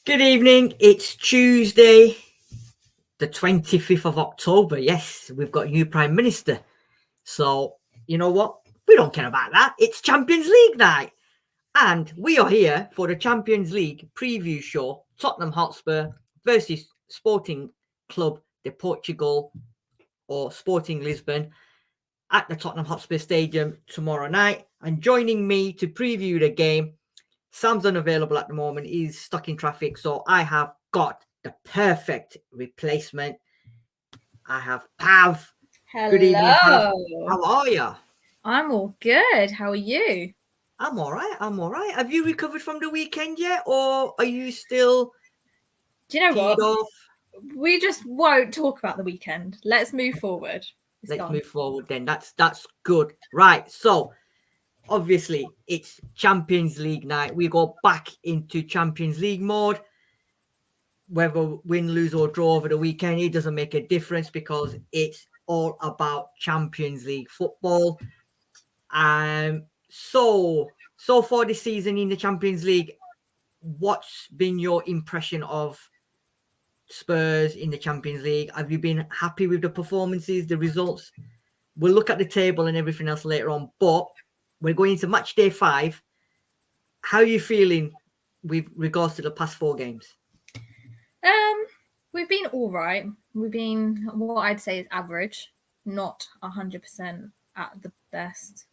Good evening. It's Tuesday, the 25th of October. Yes, we've got a new Prime Minister. So, you know what? We don't care about that. It's Champions League night. And we are here for the Champions League preview show, Tottenham Hotspur versus Sporting Clube De Portugal or Sporting Lisbon at the Tottenham Hotspur Stadium tomorrow night. And joining me to preview the game, Sam's unavailable at the moment. He's stuck in traffic. So I have got the perfect replacement. I have Pav. Hello. Good evening, Pav. How are you? I'm all good. How are you? I'm all right. Have you recovered from the weekend yet? Or are you still... Do you know what? Off? We just won't talk about the weekend. Let's move forward. Let's move forward then. That's good. Right. So, obviously, it's Champions League night. We go back into Champions League mode. Whether win, lose, or draw over the weekend, it doesn't make a difference because it's all about Champions League football. So far this season in the Champions League, what's been your impression of Spurs in the Champions League? Have you been happy with the performances, the results? We'll look at the table and everything else later on, but we're going into match day 5. How are you feeling with regards to the past 4 games? We've been all right. We've been what I'd say is average, not 100% at the best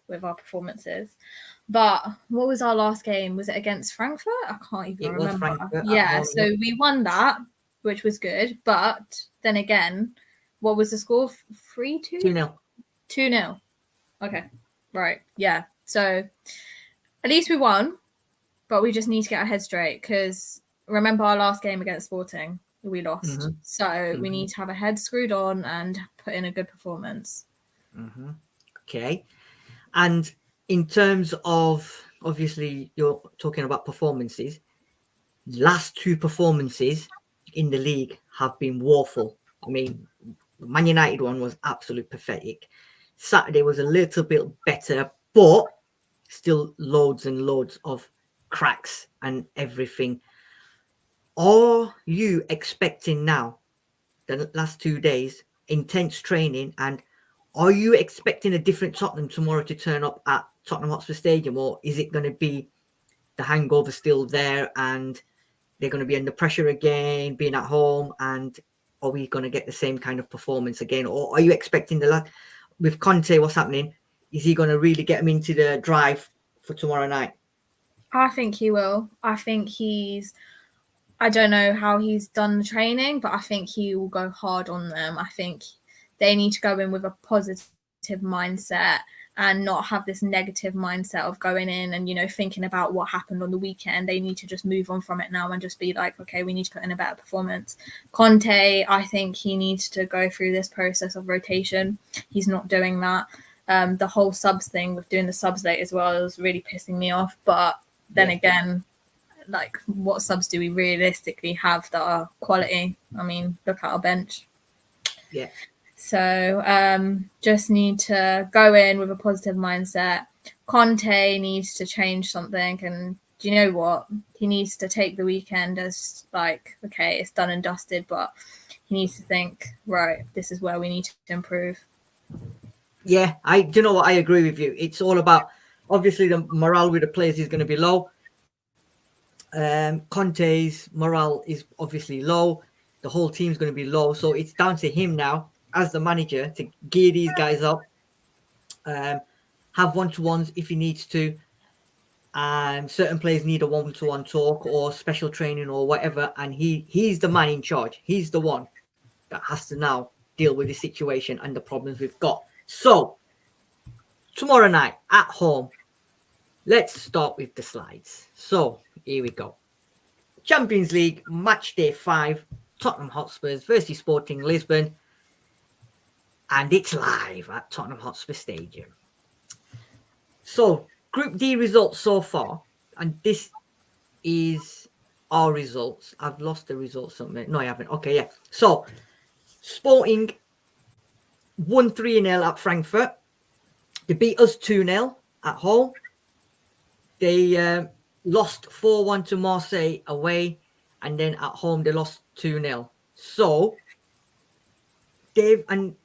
with our performances. But what was our last game? Was it against Frankfurt? I can't even remember. Yeah, so we won that, which was good. But then again, what was the score? 3-2? 2-0. 2-0. Okay. Right. Yeah. So at least we won, but we just need to get our head straight because remember our last game against Sporting, we lost. Mm-hmm. So we need to have a head screwed on and put in a good performance. Mm-hmm. Okay. And in terms of, obviously, you're talking about performances. Last 2 performances in the league have been woeful. I mean, the Man United one was absolutely pathetic. Saturday was a little bit better, but still loads and loads of cracks and everything. Are you expecting now, the last 2 days, intense training, and are you expecting a different Tottenham tomorrow to turn up at Tottenham Hotspur Stadium, or is it going to be the hangover still there and they're going to be under pressure again, being at home, and are we going to get the same kind of performance again? Or are you expecting with Conte, what's happening? Is he going to really get him into the drive for tomorrow night? I think he will. I don't know how he's done the training, but I think he will go hard on them. I think they need to go in with a positive mindset and not have this negative mindset of going in and, thinking about what happened on the weekend. They need to just move on from it now and just be like, okay, we need to put in a better performance. Conte, I think he needs to go through this process of rotation. He's not doing that. The whole subs thing with doing the subs late as well is really pissing me off. But then again, like, what subs do we realistically have that are quality? I mean, look at our bench. Yeah. So just need to go in with a positive mindset. Conte needs to change something. And do you know what? He needs to take the weekend as like, okay, it's done and dusted. But he needs to think, right, this is where we need to improve. Yeah, do you know what? I agree with you. It's all about, obviously, the morale with the players is going to be low. Conte's morale is obviously low. The whole team's going to be low. So it's down to him now, as the manager, to gear these guys up, have one-to-ones if he needs to. Certain players need a one-to-one talk or special training or whatever, and he's the man in charge. He's the one that has to now deal with the situation and the problems we've got. So, tomorrow night at home, let's start with the slides. So, here we go. Champions League, match day 5, Tottenham Hotspurs versus Sporting Lisbon. And it's live at Tottenham Hotspur Stadium. So, Group D results so far. And this is our results. I've lost the results somewhere. No, I haven't. Okay, yeah. So, Sporting won 3-0 at Frankfurt. They beat us 2-0 at home. They lost 4-1 to Marseille away. and then at home they lost 2-0. So Dave and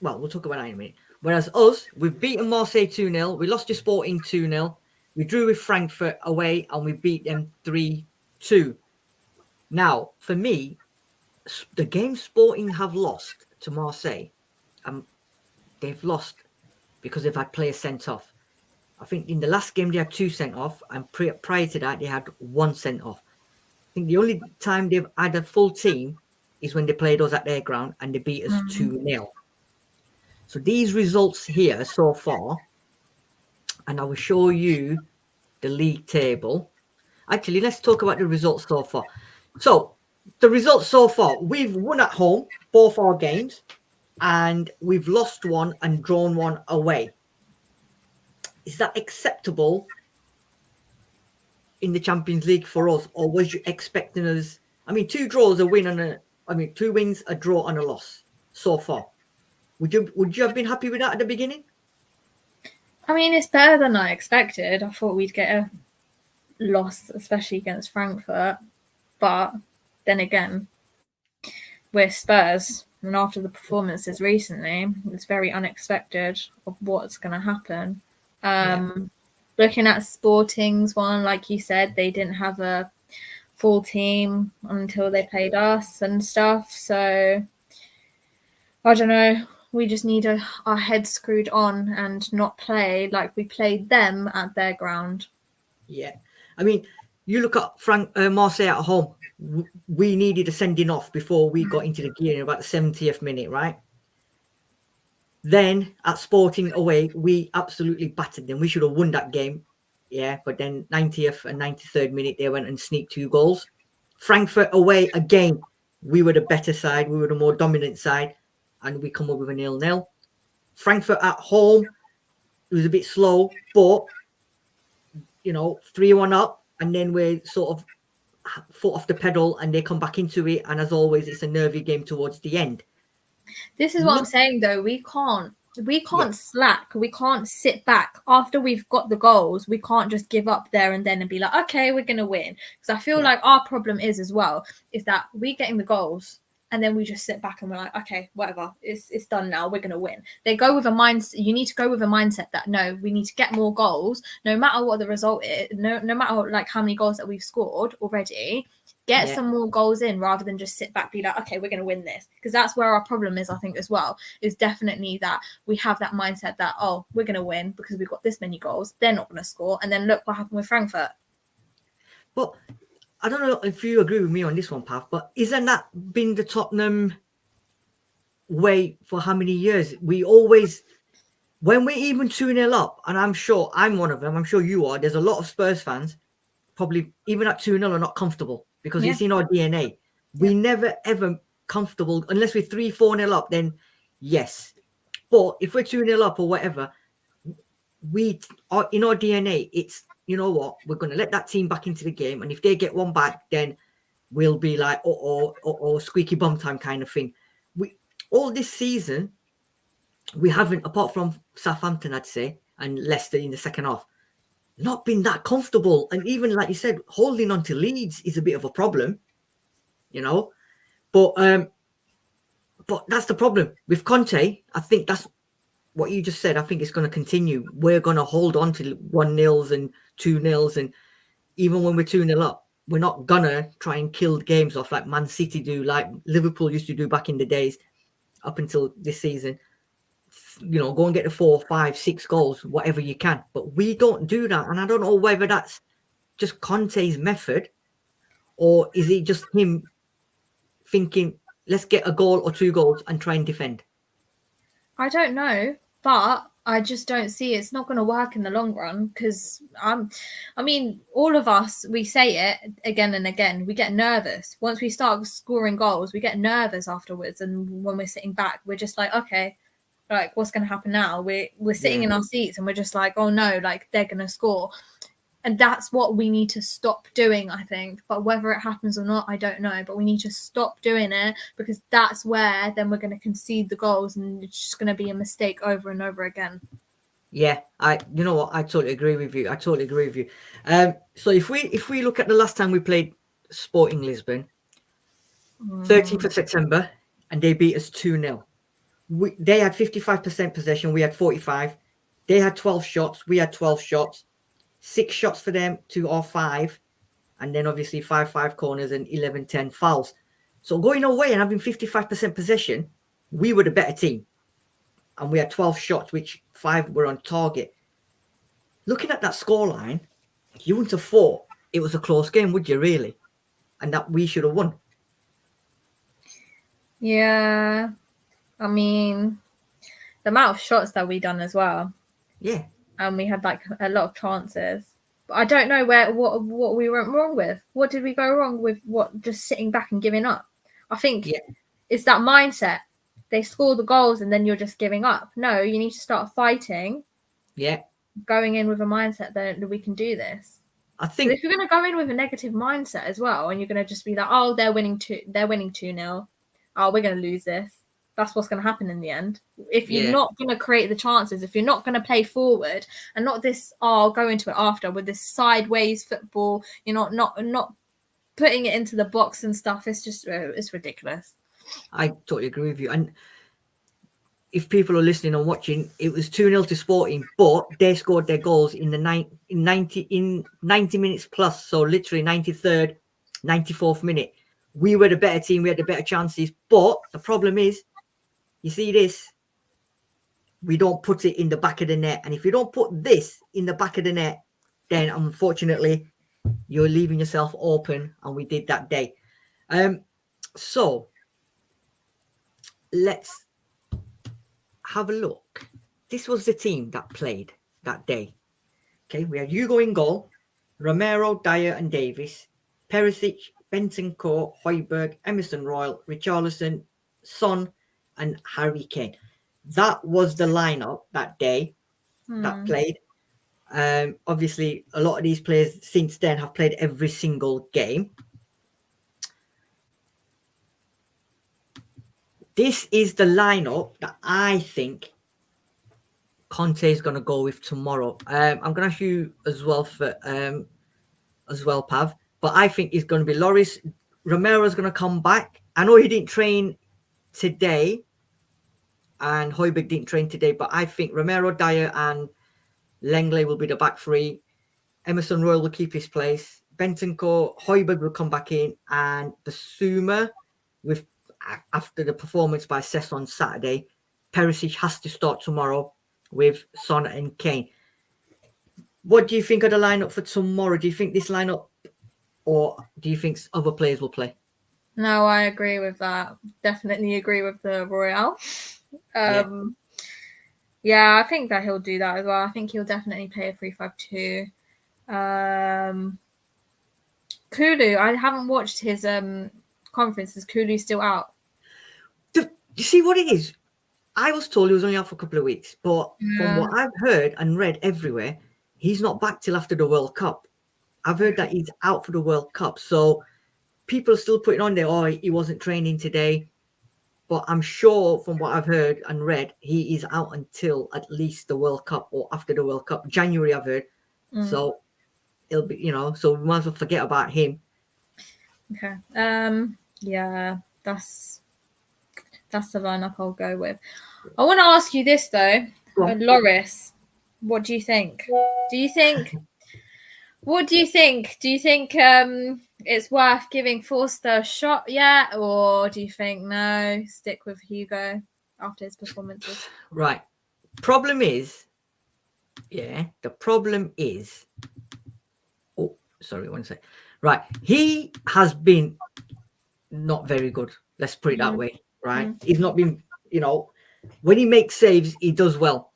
we'll talk about that in a minute. Whereas us, we've beaten Marseille 2-0, we lost to Sporting 2-0, we drew with Frankfurt away, and we beat them 3-2. Now, for me, the game Sporting have lost to Marseille, they've lost because they've had players sent off. I think in the last game they had 2 sent off, and prior to that they had 1 sent off. I think the only time they've had a full team is when they played us at their ground and they beat us 2-0. So these results here so far, and I will show you the league table. Actually, let's talk about the results so far. So the results so far, we've won at home both our games, and we've lost 1 and drawn 1 away. Is that acceptable in the Champions League for us, or was you expecting us? I mean, 2 draws, a win, and 2 wins, a draw, and a loss so far. Would you have been happy with that at the beginning? I mean, it's better than I expected. I thought we'd get a loss, especially against Frankfurt. But then again, we're Spurs. And after the performances recently, it's very unexpected of what's going to happen. Looking at Sporting's one, like you said, they didn't have a full team until they played us and stuff. So, I don't know. We just need our heads screwed on and not play like we played them at their ground. Yeah. I mean, you look at Marseille at home. We needed a sending off before we got into the gear in about the 70th minute, right? Then at Sporting away, we absolutely battered them. We should have won that game. Yeah, but then 90th and 93rd minute, they went and sneaked 2 goals. Frankfurt away, again, we were the better side. We were the more dominant side. And we come up with a 0-0. Frankfurt at home, it was a bit slow, but, 3-1 up. And then we're sort of foot off the pedal and they come back into it. And as always, it's a nervy game towards the end. This is what I'm saying, though. We can't slack. We can't sit back after we've got the goals. We can't just give up there and then and be like, okay, we're going to win. Because I feel like our problem is that we're getting the goals and then we just sit back and we're like, okay, whatever, it's done now. We're going to win. They go with a mindset. You need to go with a mindset that, no, we need to get more goals, no matter what the result is, no matter like how many goals that we've scored already. Get some more goals in rather than just sit back, be like, okay, we're going to win this. Because that's where our problem is, I think, as well, is definitely that we have that mindset that, oh, we're going to win because we've got this many goals. They're not going to score. And then look what happened with Frankfurt. But I don't know if you agree with me on this one, Pav, but isn't that been the Tottenham way for how many years? We always, when we're even 2-0 up, and I'm sure I'm one of them, I'm sure you are, there's a lot of Spurs fans, probably even at 2-0 are not comfortable. Because it's in our DNA. We never, ever comfortable. Unless we're 3-4-0 up, then yes. But if we're 2-0 up or whatever, we are in our DNA, it's, you know what, we're going to let that team back into the game. And if they get one back, then we'll be like, squeaky bum time kind of thing. All this season, we haven't, apart from Southampton, I'd say, and Leicester in the second half, not been that comfortable. And even like you said, holding on to leads is a bit of a problem, but that's the problem with Conte. I think that's what you just said. I think it's going to continue. We're going to hold on to 1-0s and 2-0s, and even when we're 2-0 up, we're not gonna try and kill games off like Man City do, like Liverpool used to do back in the days up until this season. Go and get the 4, 5, 6 goals, whatever you can. But we don't do that. And I don't know whether that's just Conte's method, or is it just him thinking, let's get a goal or 2 goals and try and defend? I don't know, but I just don't see it's not going to work in the long run because all of us, we say it again and again. We get nervous. Once we start scoring goals, we get nervous afterwards. And when we're sitting back, we're just like, okay, like what's going to happen now? We're sitting in our seats and we're just like, oh no, like they're going to score. And that's what we need to stop doing, I think. But whether it happens or not, I don't know. But we need to stop doing it because that's where then we're going to concede the goals and it's just going to be a mistake over and over again. Yeah, you know what? I totally agree with you. So if we look at the last time we played Sporting Lisbon, 13th of September, and they beat us 2-0. They had 55% possession. We had 45. They had 12 shots. We had 12 shots. 6 shots for them to our 5. And then obviously 5 corners and 11-10 fouls. So going away and having 55% possession, we were the better team. And we had 12 shots, which 5 were on target. Looking at that scoreline, you wouldn't have thought it was a close game, would you, really? And that we should have won. Yeah. I mean, the amount of shots that we done as well. Yeah. And we had like a lot of chances. But I don't know what we went wrong with. What did we go wrong with? What, just sitting back and giving up? I think it's that mindset. They score the goals and then you're just giving up. No, you need to start fighting. Yeah. Going in with a mindset that we can do this. I think if you're going to go in with a negative mindset as well, and you're going to just be like, oh, they're winning 2-0. Oh, we're going to lose this. That's what's going to happen in the end. If you're not going to create the chances, if you're not going to play forward and not this, I'll go into it after with this sideways football, you're not putting it into the box and stuff. It's just, it's ridiculous. I totally agree with you. And if people are listening and watching, it was 2-0 to Sporting, but they scored their goals in 90 minutes plus. So literally 93rd, 94th minute. We were the better team. We had the better chances. But the problem is, you see this, we don't put it in the back of the net. And if you don't put this in the back of the net, then unfortunately, you're leaving yourself open. And we did that day. So let's have a look. This was the team that played that day. Okay, we had Hugo in goal, Romero, Dyer and Davis, Perisic, Bentancur, Højbjerg, Emerson Royal, Richarlison, Son and Harry Kane. That was the lineup that day that played. Obviously, a lot of these players since then have played every single game. This is the lineup that I think Conte is going to go with tomorrow. I'm going to ask you as well, Pav. But I think it's going to be Loris. Romero's going to come back. I know he didn't train today, and Højbjerg didn't train today. But I think Romero, Dyer, and Lenglet will be the back three. Emerson Royal will keep his place. Bentancur, Højbjerg will come back in, and Basuma with. After the performance by Cesc on Saturday, Perisic has to start tomorrow with Son and Kane. What do you think of the lineup for tomorrow? Do you think this lineup, or do you think other players will play? No, I agree with that. Definitely agree with the Royale. Yeah, I think that he'll do that as well. I think he'll definitely play a 3-5-2. Kulu, I haven't watched his conference. Is Kulu still out? You see what it is? I was told he was only out for a couple of weeks, but from what I've heard and read everywhere, he's not back till after the World Cup. I've heard that he's out for the World Cup. So people are still putting on there, oh, he wasn't training today. But I'm sure from what I've heard and read, he is out until at least the World Cup or after the World Cup. January, I've heard. So it'll be, so we might as well forget about him. Okay. Yeah, that's the lineup I'll go with. I want to ask you this though, Loris. What do you think? Do you think it's worth giving Forster a shot yet, or do you think no, stick with Hugo after his performances? Right. Problem is, oh, sorry, one sec. Right. He has been not very good. Let's put it that way. Right. He's not been, when he makes saves, he does well.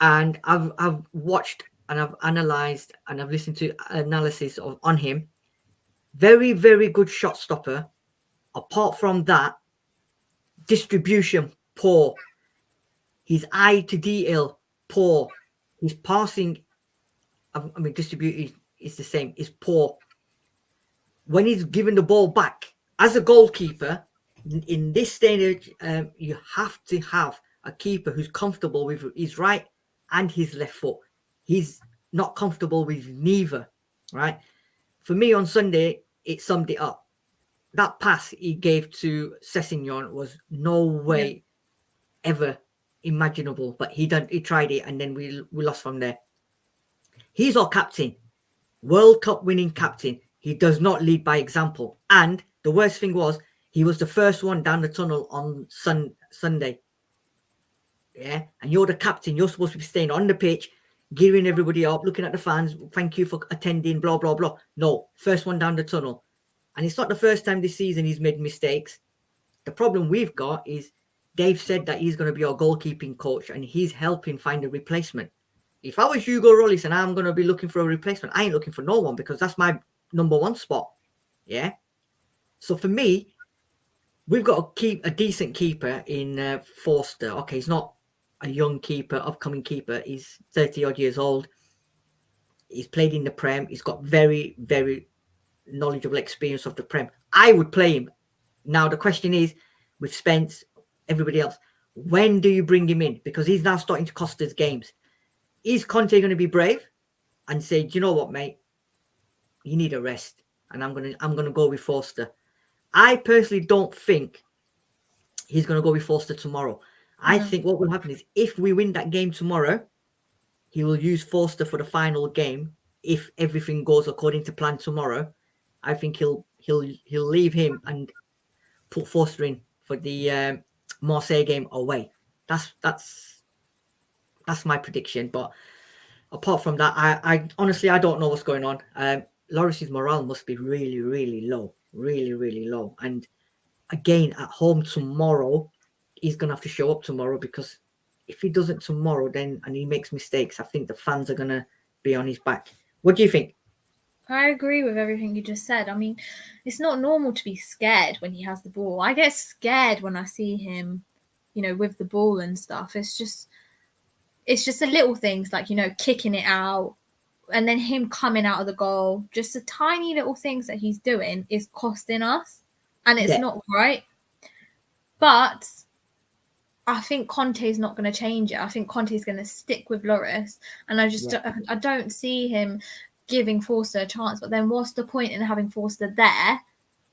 And I've watched and I've analyzed and I've listened to analysis on him. Very, very good shot stopper. Apart from that, distribution, poor. His eye to detail, poor. His passing, distribution is the same, is poor. When he's given the ball back, as a goalkeeper, in this stage, you have to have a keeper who's comfortable with his right and his left foot. He's not comfortable with neither, right? For me on Sunday, it summed it up. That pass he gave to Sessegnon was no way ever imaginable, but he tried it, and then we lost from there. He's our captain, World Cup winning captain. He does not lead by example. And the worst thing was, he was the first one down the tunnel on Sunday. Yeah, and you're the captain. You're supposed to be staying on the pitch, gearing everybody up, looking at the fans. Thank you for attending. Blah blah blah. No, first one down the tunnel, and it's not the first time this season he's made mistakes. The problem we've got is Dave said that he's going to be our goalkeeping coach, and he's helping find a replacement. If I was Hugo Rollis and I'm going to be looking for a replacement, I ain't looking for no one, because that's my number one spot. Yeah. So for me, we've got to keep a decent keeper in Forster. Okay, he's not a young keeper, upcoming keeper. He's 30 odd years old. He's played in the Prem. He's got very, very knowledgeable experience of the Prem. I would play him. Now, the question is, with Spence, everybody else, when do you bring him in? Because he's now starting to cost us games. Is Conte going to be brave and say, do you know what, mate? You need a rest, and I'm gonna go with Forster. I personally don't think he's going to go with Forster tomorrow. I think what will happen is, if we win that game tomorrow, he will use Forster for the final game. If everything goes according to plan tomorrow, I think he'll leave him and put Forster in for the Marseille game away. That's my prediction. But apart from that, I honestly, I don't know what's going on. Lloris's morale must be really, really low. Really, really low. And again, at home tomorrow, he's going to have to show up tomorrow, because if he doesn't tomorrow, then, and he makes mistakes, I think the fans are going to be on his back. What do you think? I agree with everything you just said. I mean, it's not normal to be scared when he has the ball. I get scared when I see him, with the ball and stuff. It's just the little things, like, kicking it out, and then him coming out of the goal. Just the tiny little things that he's doing is costing us, and it's not right. But I think Conte's not going to change it. I think Conte's going to stick with Lloris, and I don't see him giving Forster a chance. But then what's the point in having Forster there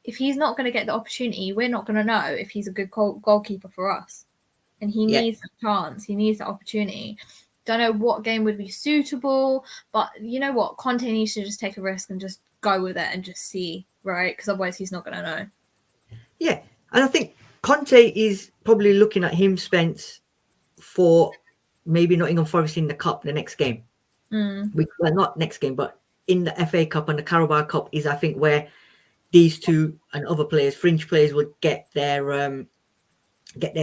if he's not going to get the opportunity? We're not going to know if he's a good goalkeeper for us, and he needs a chance. He needs the opportunity. Don't know what game would be suitable, but you know what? Conte needs to just take a risk and just go with it and just see, right? Because otherwise he's not going to know. Yeah, and I think Conte is probably looking at him, Spence, for maybe Nottingham Forest in the Cup, the next game. Well, not next game, but in the FA Cup and the Carabao Cup is, I think, where these two and other players, fringe players, would get their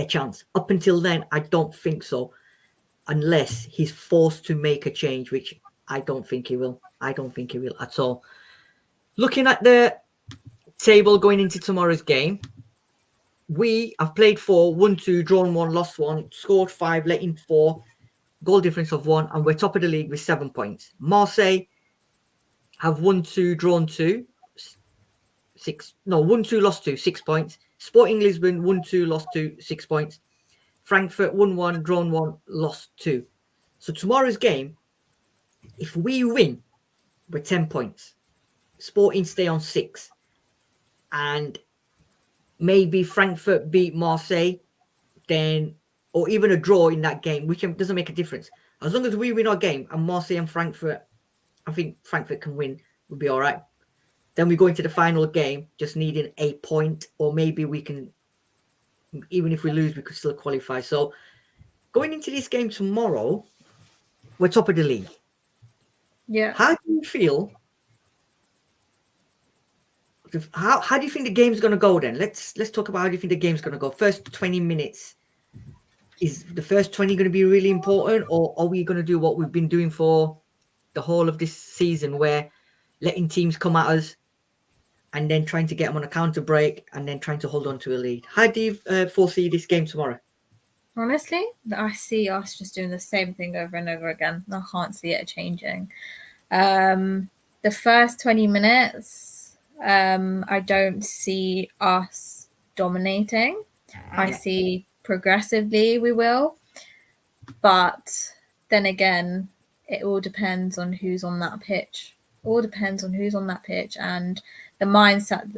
chance. Up until then, I don't think so, unless he's forced to make a change, which I don't think he will. I don't think he will at all. Looking at the table going into tomorrow's game, we have played 4, won 2, drawn 1, lost 1, scored 5, let in 4, goal difference of 1, and we're top of the league with 7 points. Marseille have won 2, drawn 2, 1, 2, lost 2, 6 points. Sporting Lisbon 1, 2, lost 2, 6 points. Frankfurt 1, 1, drawn 1, lost 2. So tomorrow's game, if we win, we're 10 points. Sporting stay on 6, and maybe Frankfurt beat Marseille, then, or even a draw in that game, which doesn't make a difference. As long as we win our game, and Marseille and Frankfurt, I think Frankfurt can win, we'll be all right. Then we go into the final game, just needing a point, or maybe we can, even if we lose, we could still qualify. So going into this game tomorrow, we're top of the league. Yeah. How do you feel? How do you think the game's going to go then? Let's talk about how do you think the game's going to go. First 20 minutes. Is the first 20 going to be really important, or are we going to do what we've been doing for the whole of this season, where letting teams come at us and then trying to get them on a counter break and then trying to hold on to a lead? How do you foresee this game tomorrow? Honestly, I see us just doing the same thing over and over again. I can't see it changing. The first 20 minutes, I don't see us dominating. I see progressively we will. But then again, it all depends on who's on that pitch. And the mindset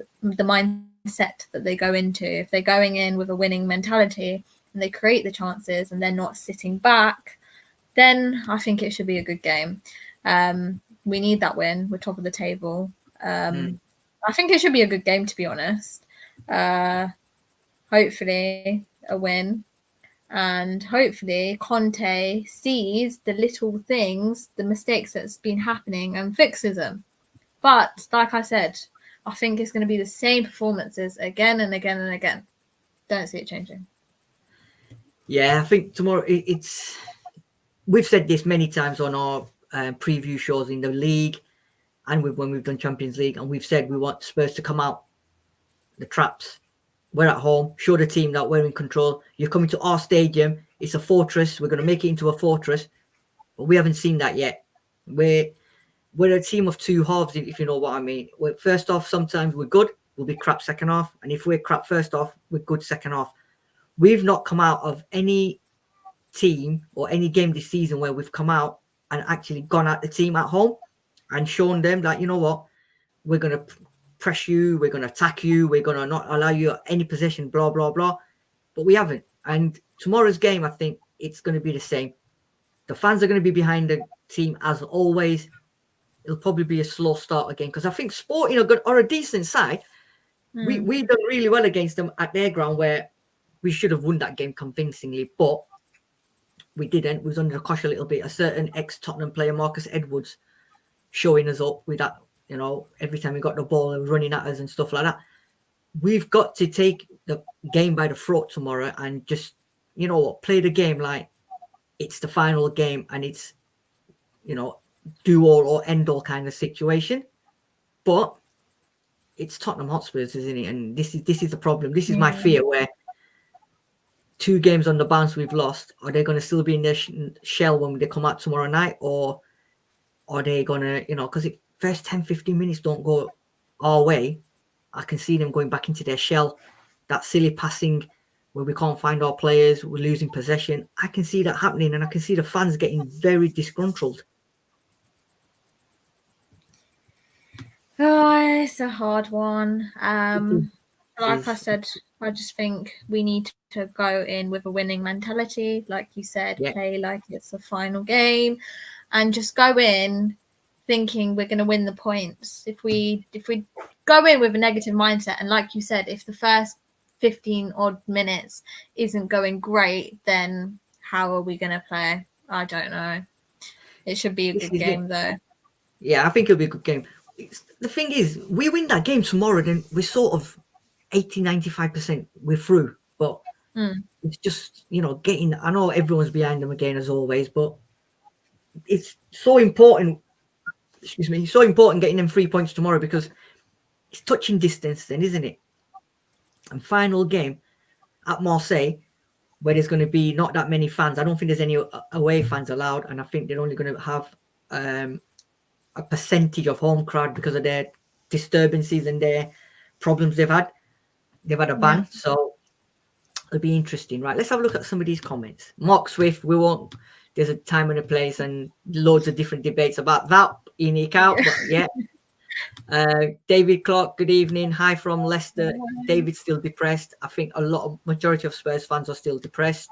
that they go into. If they're going in with a winning mentality and they create the chances and they're not sitting back, then I think it should be a good game. We need that win. We're top of the table. I think it should be a good game, to be honest. Hopefully a win. And hopefully Conte sees the little things, the mistakes that's been happening and fixes them. But like I said, I think it's going to be the same performances again and again and again. Don't see it changing. Yeah, I think tomorrow we've said this many times on our preview shows in the league and when we've done Champions League, and we've said we want Spurs to come out the traps. We're at home, show the team that we're in control. You're coming to our stadium. It's a fortress. We're going to make it into a fortress. But we haven't seen that yet. We're a team of two halves, if you know what I mean. First off, sometimes we're good. We'll be crap second half. And if we're crap first half, we're good second half. We've not come out of any team or any game this season where we've come out and actually gone at the team at home and shown them that, you know what, we're going to press you, we're going to attack you, we're going to not allow you any possession, blah, blah, blah. But we haven't. And tomorrow's game, I think it's going to be the same. The fans are going to be behind the team as always. It'll probably be a slow start again because I think Sporting are a decent side. We've done really well against them at their ground where we should have won that game convincingly, but we didn't. We was under the cosh a little bit. A certain ex-Tottenham player, Marcus Edwards, showing us up with that, you know, every time we got the ball and running at us and stuff like that. We've got to take the game by the throat tomorrow and just, you know what, play the game like it's the final game and it's, you know, do all or end all kind of situation. But it's Tottenham Hotspurs, isn't it? And this is the problem. This is my fear, where 2 games on the bounce we've lost. Are they going to still be in their shell when they come out tomorrow night, or are they going to, you know, because if first 10-15 minutes don't go our way, I can see them going back into their shell. That silly passing where we can't find our players, we're losing possession. I can see that happening, and I can see the fans getting very disgruntled. Oh, it's a hard one. Like I said, I just think we need to go in with a winning mentality, like you said, play like it's the final game, and just go in thinking we're going to win the points. If we go in with a negative mindset, and like you said, if the first 15 odd minutes isn't going great, then how are we going to play? I don't know. It should be a good game though. Yeah, I think it'll be a good game. The thing is, we win that game tomorrow, then we're sort of 80-95% we're through. But it's just, you know, getting, I know everyone's behind them again as always, but it's so important, so important getting them 3 points tomorrow, because it's touching distance then, isn't it? And final game at Marseille, where there's going to be not that many fans. I don't think there's any away fans allowed, and I think they're only going to have a percentage of home crowd because of their disturbances and their problems they've had. They've had a ban, so it'll be interesting. Right, let's have a look at some of these comments. Mark Swift, there's a time and a place and loads of different debates about that in out, but yeah. David Clark, good evening. Hi from Leicester. David's still depressed. I think majority of Spurs fans are still depressed.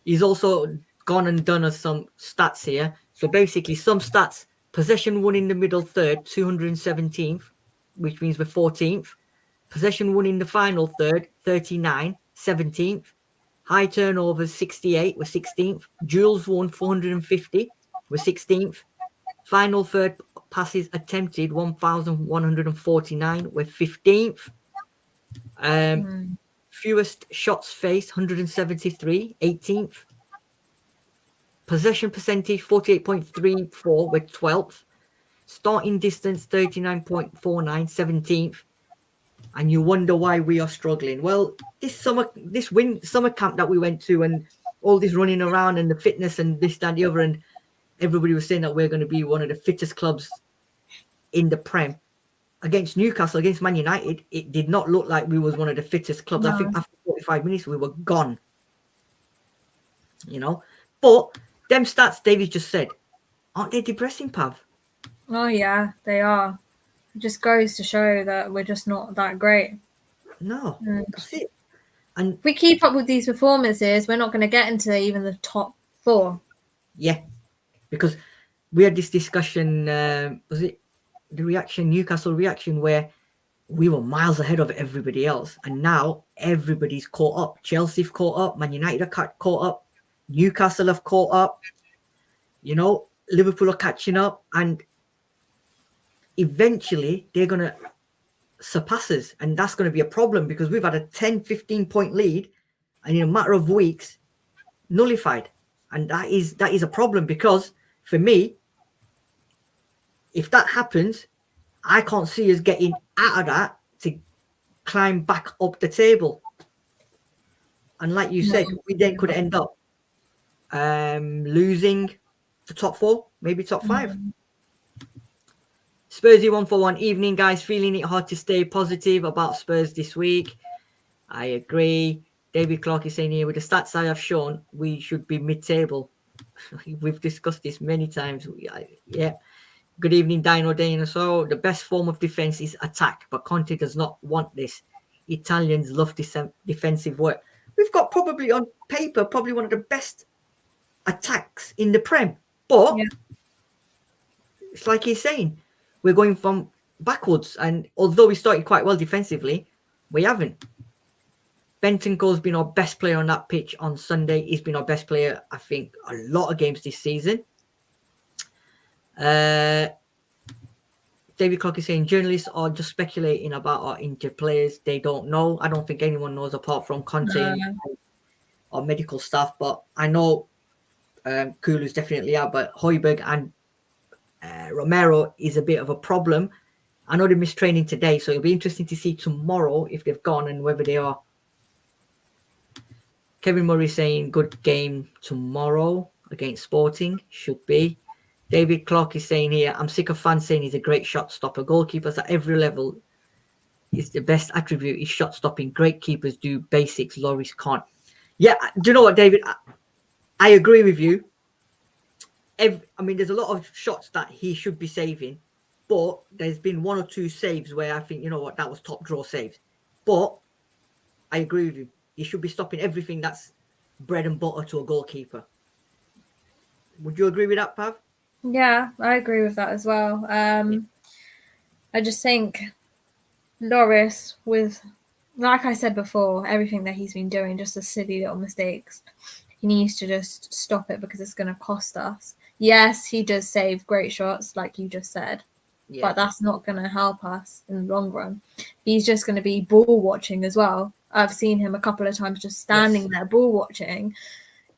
He's also gone and done us some stats here. So basically some stats: possession won in the middle third, 217th, which means we're 14th. Possession won in the final third, 39, 17th. High turnovers, 68, we're 16th. Duels won, 450, we're 16th. Final third passes attempted, 1,149, we're 15th. Fewest shots faced, 173, 18th. Possession percentage, 48.34, we're 12th. Starting distance, 39.49, 17th. And you wonder why we are struggling. Well, this summer camp that we went to, and all this running around and the fitness and this, that, and the other, and everybody was saying that we're going to be one of the fittest clubs in the Prem. Against Newcastle, against Man United, it did not look like we was one of the fittest clubs. No. I think after 45 minutes, we were gone. You know? But them stats David just said, aren't they depressing, Pav? Oh, yeah, they are. It just goes to show that we're just not that great. No, that's it. And if we keep up with these performances, we're not going to get into even the top 4. Yeah, because we had this discussion, was it the Newcastle reaction, where we were miles ahead of everybody else, and now everybody's caught up. Chelsea have caught up, Man United are caught up, Newcastle have caught up, Liverpool are catching up, and eventually they're going to surpass us, and that's going to be a problem because we've had a 10-15 point lead, and in a matter of weeks nullified, and that is a problem, because for me, if that happens, I can't see us getting out of that to climb back up the table. And like you said, we then could end up losing the top 4, maybe top 5. Spursy 141 evening, guys. Feeling it hard to stay positive about Spurs this week. I agree. David Clark is saying here, with the stats I have shown, we should be mid-table. We've discussed this many times. Yeah. Good evening, Dino Dinosaur. The best form of defense is attack, but Conte does not want this. Italians love this defensive work. We've got probably on paper, probably one of the best attacks in the Prem. But it's like he's saying, we're going from backwards. And although we started quite well defensively, we haven't. Bentancur's been our best player on that pitch on Sunday. He's been our best player, I think, a lot of games this season. David Clark is saying journalists are just speculating about our injured players. They don't know. I don't think anyone knows apart from Conte or medical staff. But I know Kulu's definitely out. But Højbjerg and Romero is a bit of a problem. I know they missed training today, so it'll be interesting to see tomorrow if they've gone and whether they are. Kevin Murray saying good game tomorrow against Sporting. Should be. David Clark is saying here, I'm sick of fans saying he's a great shot stopper. Goalkeepers at every level is the best attribute is shot stopping. Great keepers do basics. Lloris can't. Yeah, do you know what, David? I agree with you. There's a lot of shots that he should be saving, but there's been 1 or 2 saves where I think, you know what, that was top draw saves. But I agree with you. He should be stopping everything that's bread and butter to a goalkeeper. Would you agree with that, Pav? Yeah, I agree with that as well. I just think Lloris, with, like I said before, everything that he's been doing, just the silly little mistakes, he needs to just stop it because it's going to cost us. Yes, he does save great shots, like you just said, but that's not going to help us in the long run. He's just going to be ball watching as well. I've seen him a couple of times just standing there ball watching.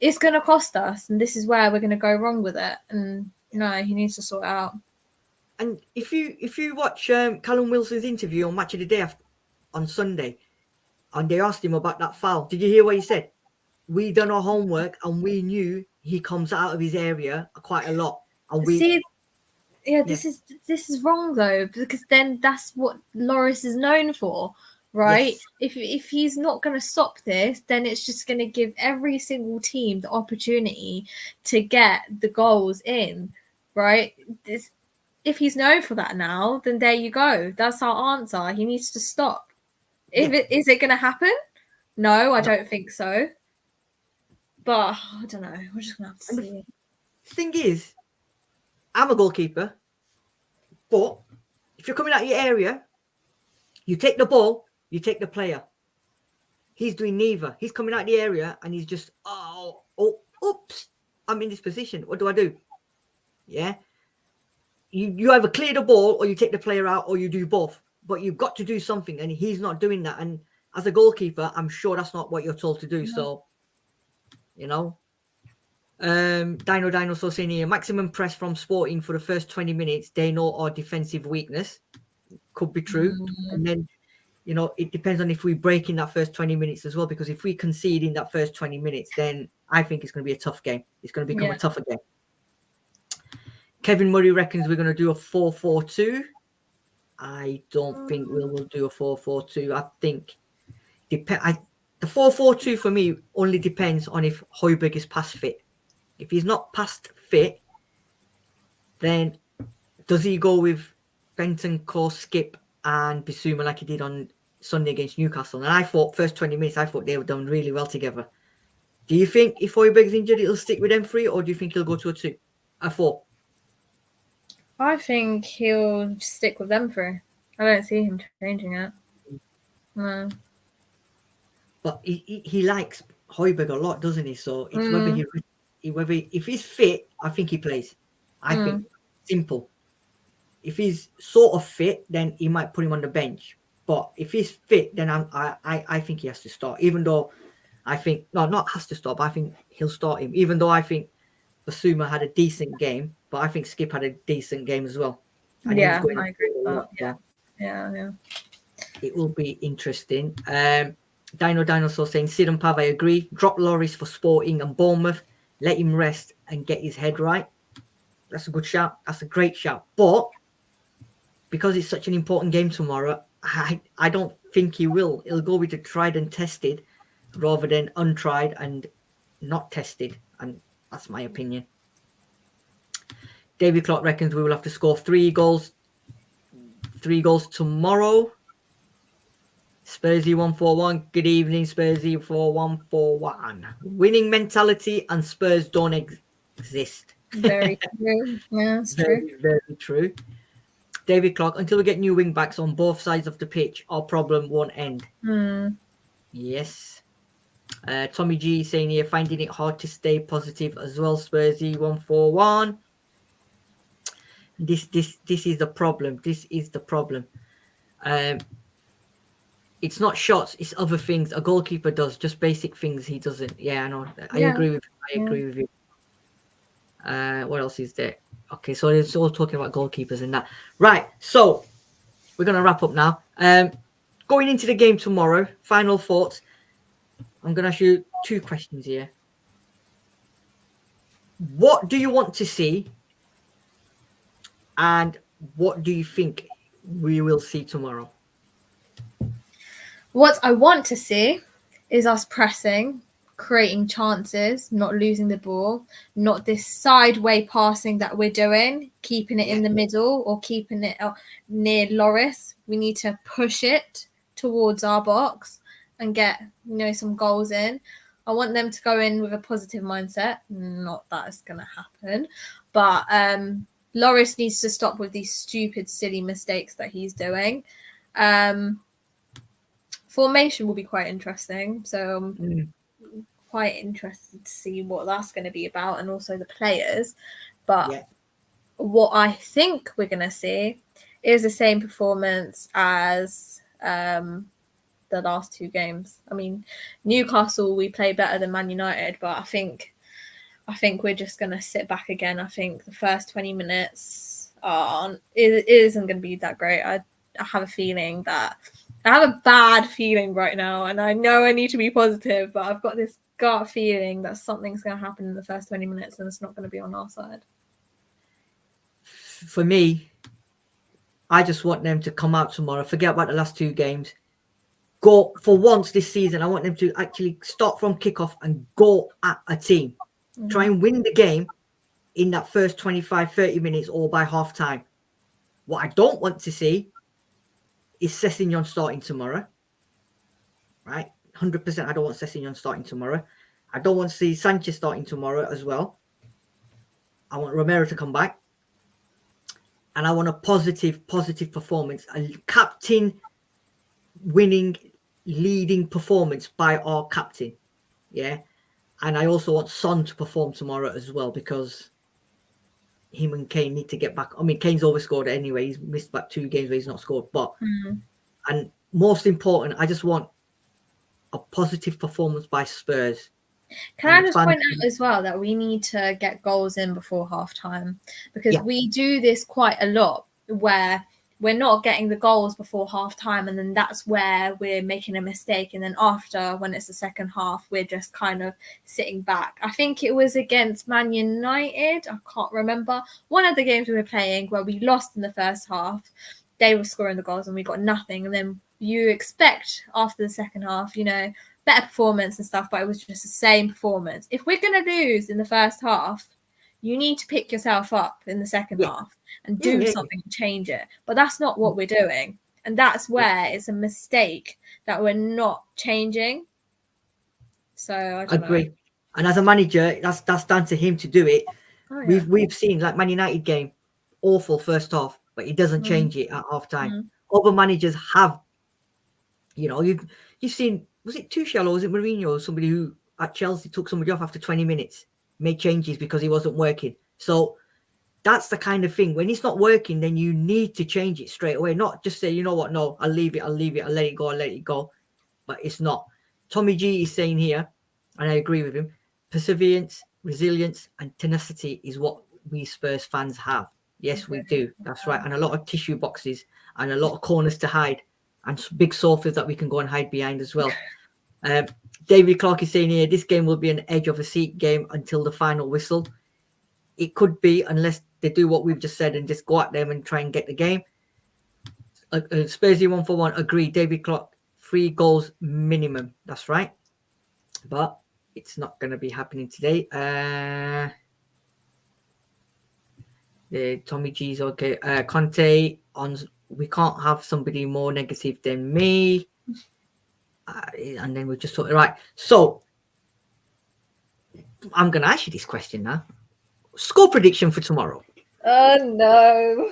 It's going to cost us, and this is where we're going to go wrong with it. And no, he needs to sort it out. And if you watch Callum Wilson's interview on Match of the Day on Sunday, and they asked him about that foul, did you hear what he said? We done our homework, and we knew he comes out of his area quite a lot. And this is wrong though, because then that's what Lloris is known for. Right? Yes. If he's not going to stop this, then it's just going to give every single team the opportunity to get the goals in, right? If he's known for that now, then there you go. That's our answer. He needs to stop. Is it going to happen? No, I don't think so. But I don't know. We're just going to have to see. The thing is, I'm a goalkeeper, but if you're coming out of your area, you take the ball, you take the player. He's doing neither. He's coming out the area and he's just, oops, I'm in this position. What do I do? Yeah. You either clear the ball or you take the player out or you do both. But you've got to do something, and he's not doing that. And as a goalkeeper, I'm sure that's not what you're told to do. No. So, Dino so saying here, maximum press from Sporting for the first 20 minutes. They know our defensive weakness. Could be true. And then, it depends on if we break in that first 20 minutes as well, because if we concede in that first 20 minutes, then I think it's going to be a tough game. It's going to become a tougher game. Kevin Murray reckons we're going to do a 4-4-2. I don't think we'll do a 4-4-2. I think the 4-4-2 for me only depends on if Højbjerg is past fit. If he's not past fit, then does he go with Bentancur, Skip, and Bissouma like he did on Sunday against Newcastle. And I thought first 20 minutes, I thought they were done really well together. Do you think if Højbjerg's injured, it'll stick with them three, or do you think he'll go to a 4? I think he'll stick with them three. I don't see him changing it. No. But he likes Højbjerg a lot, doesn't he? So it's if he's fit, I think he plays. I think simple. If he's sort of fit, then he might put him on the bench. But if he's fit, then I think he has to start. Even though I think not has to start, but I think he'll start him. Even though I think Bissouma had a decent game, but I think Skip had a decent game as well. And I agree with that. Yeah. It will be interesting. Dinosaur saying Sid and Pav, I agree. Drop Lloris for Sporting and Bournemouth. Let him rest and get his head right. That's a good shout. That's a great shout. But because it's such an important game tomorrow, I don't think he will. He'll go with the tried and tested rather than untried and not tested. And that's my opinion. David Clark reckons we will have to score 3 goals. 3 goals tomorrow. Spursy 141. Good evening, Spursy 4141. Winning mentality and Spurs don't exist. Very true. Yeah, that's true. Very true. David Clark, until we get new wing backs on both sides of the pitch, our problem won't end. Yes. Tommy G saying here, finding it hard to stay positive as well. Spursy 141. This is the problem. This is the problem. It's not shots, it's other things. A goalkeeper does just basic things he doesn't. Yeah, I know. I agree with you. What else is there? Okay, so it's all talking about goalkeepers and that. Right, so we're gonna wrap up now. Going into the game tomorrow, final thoughts. I'm gonna ask you 2 questions here. What do you want to see? And what do you think we will see tomorrow? What I want to see is us pressing, creating chances, not losing the ball, not this sideway passing that we're doing, keeping it in the middle or keeping it near Lloris. We need to push it towards our box and get, some goals in. I want them to go in with a positive mindset. Not that it's going to happen, but Lloris needs to stop with these stupid, silly mistakes that he's doing. Formation will be quite interesting. So I'm quite interested to see what that's going to be about and also the players. But what I think we're going to see is the same performance as the last 2 games. I mean, Newcastle, we play better than Man United, but I think we're just going to sit back again. I think the first 20 minutes isn't going to be that great. I have a feeling that I have a bad feeling right now, and I know I need to be positive, but I've got this gut feeling that something's going to happen in the first 20 minutes and it's not going to be on our side. For me, I just want them to come out tomorrow, forget about the last 2 games. Go for once this season. I want them to actually start from kickoff and go at a team. Try and win the game in that first 25, 30 minutes or by half time. What I don't want to see is Sessegnon starting tomorrow. Right? 100% I don't want Sessegnon starting tomorrow. I don't want to see Sanchez starting tomorrow as well. I want Romero to come back. And I want a positive performance. A captain winning, leading performance by our captain. Yeah. And I also want Son to perform tomorrow as well, because him and Kane need to get back. I mean, Kane's overscored anyway. He's missed about 2 games where he's not scored. But and most important, I just want a positive performance by Spurs. Can I just point out as well that we need to get goals in before half time, because we do this quite a lot where we're not getting the goals before half time, and then that's where we're making a mistake. And then after, when it's the second half, we're just kind of sitting back. I think it was against Man United. I can't remember. One of the games we were playing where we lost in the first half, they were scoring the goals and we got nothing. And then you expect after the second half, better performance and stuff, but it was just the same performance. If we're going to lose in the first half, you need to pick yourself up in the second Yeah. half and do something to change it. But that's not what we're doing. And that's where it's a mistake that we're not changing. So I don't Agree. know. And as a manager, that's down to him to do it. Oh, yeah. We've seen like Man United game, awful first half, but he doesn't change it at half time. Other managers have, you know, you've seen, was it Tuchel or was it Mourinho, somebody who at Chelsea took somebody off after 20 minutes, made changes because he wasn't working. So that's the kind of thing. When it's not working, then you need to change it straight away. Not just say, you know what, no, I'll leave it, I'll let it go. But it's not. Tommy G is saying here, and I agree with him, perseverance, resilience, and tenacity is what we Spurs fans have. Yes, we do. That's right. And a lot of tissue boxes and a lot of corners to hide and big sofas that we can go and hide behind as well. David Clark is saying here, this game will be an edge of a seat game until the final whistle. It could be, unless they do what we've just said and just go at them and try and get the game. Spursy 141, agree. David Clark, 3 goals minimum. That's right. But it's not going to be happening today. Tommy G's okay. Conte, we can't have somebody more negative than me. And then we'll just sort it right. So I'm going to ask you this question now. Score prediction for tomorrow. Oh, no.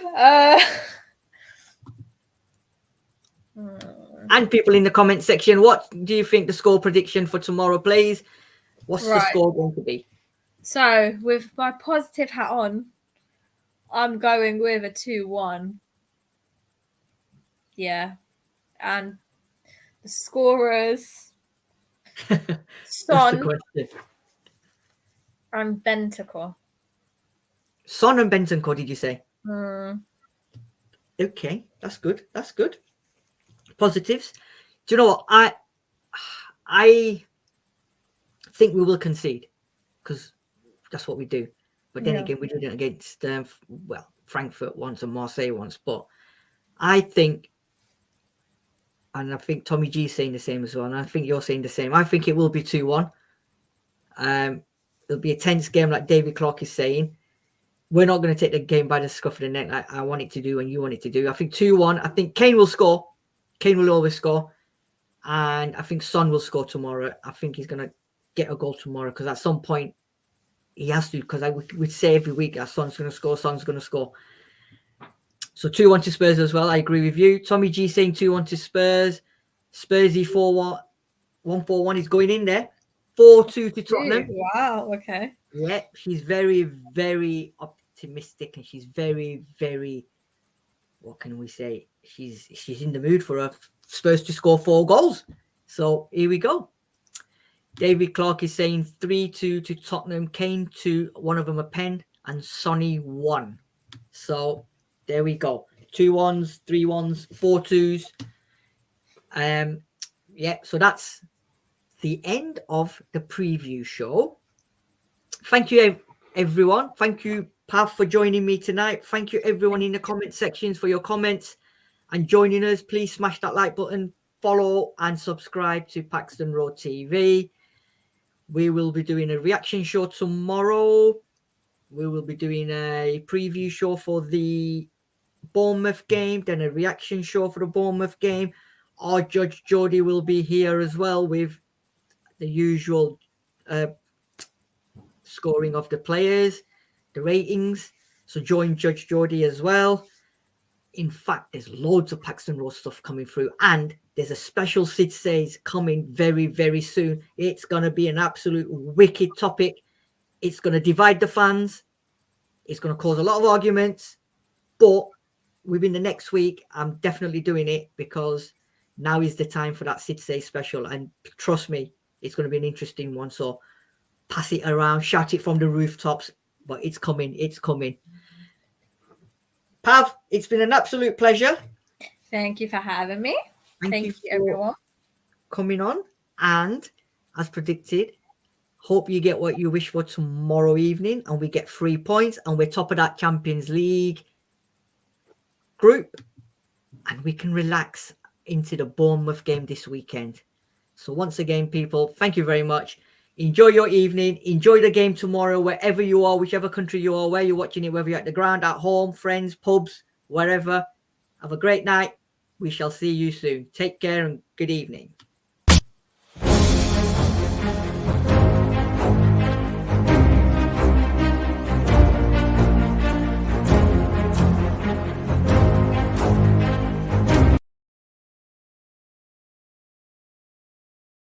And people in the comment section, what do you think the score prediction for tomorrow, please? What's the score going to be? So, with my positive hat on, I'm going with a 2-1. Yeah. And the scorers, Son and Bentancur. Son and Bentancur, did you say? Okay, that's good. That's good. Positives. Do you know what? I think we will concede because that's what we do. But then again, we did it against Frankfurt once and Marseille once. But I think, and I think Tommy G is saying the same as well, and I think you're saying the same. I think it will be 2-1. It'll be a tense game, like David Clark is saying. We're not going to take the game by the scruff of the neck like I want it to do and you want it to do. I think 2-1. I think Kane will score. Kane will always score. And I think Son will score tomorrow. I think he's going to get a goal tomorrow because at some point he has to, because we say every week that Son's going to score, Son's going to score. So 2-1 to Spurs as well. I agree with you. Tommy G saying 2-1 to Spurs. Spursy 4-1. 1-4-1 is going in there. 4-2 to Tottenham. Wow, okay. Yeah, she's very, very optimistic and she's very, very, what can we say? She's in the mood for her Spurs to score 4 goals. So here we go. David Clark is saying 3-2 to Tottenham. Kane 2, one of them a pen, and Sonny 1. So there we go. 2-1s, 3-1s, 4-2s. Yeah, so that's the end of the preview show. Thank you, everyone. Thank you, Pav, for joining me tonight. Thank you, everyone in the comment sections for your comments and joining us. Please smash that like button, follow and subscribe to PAXTON ROAD TV. We will be doing a reaction show tomorrow. We will be doing a preview show for the Bournemouth game, then a reaction show for the Bournemouth game. Our judge, Jodi, will be here as well with the usual scoring of the players, the ratings. So join Judge Jodi as well. In fact, there's loads of PAXTON ROAD stuff coming through, and there's a special Sid Says coming very, very soon. It's going to be an absolute wicked topic. It's going to divide the fans. It's going to cause a lot of arguments, but within the next week, I'm definitely doing it because now is the time for that Sid Says special, and trust me, it's going to be an interesting one. So pass it around, shout it from the rooftops, but it's coming. It's coming. Pav, it's been an absolute pleasure. Thank you for having me. Thank you for everyone coming on. And as predicted, hope you get what you wish for tomorrow evening and we get 3 points and we're top of that Champions League group and we can relax into the Bournemouth game this weekend. So once again, people, thank you very much. Enjoy your evening. Enjoy the game tomorrow, wherever you are, whichever country you are, where you're watching it, whether you're at the ground, at home, friends, pubs, wherever. Have a great night. We shall see you soon. Take care and good evening.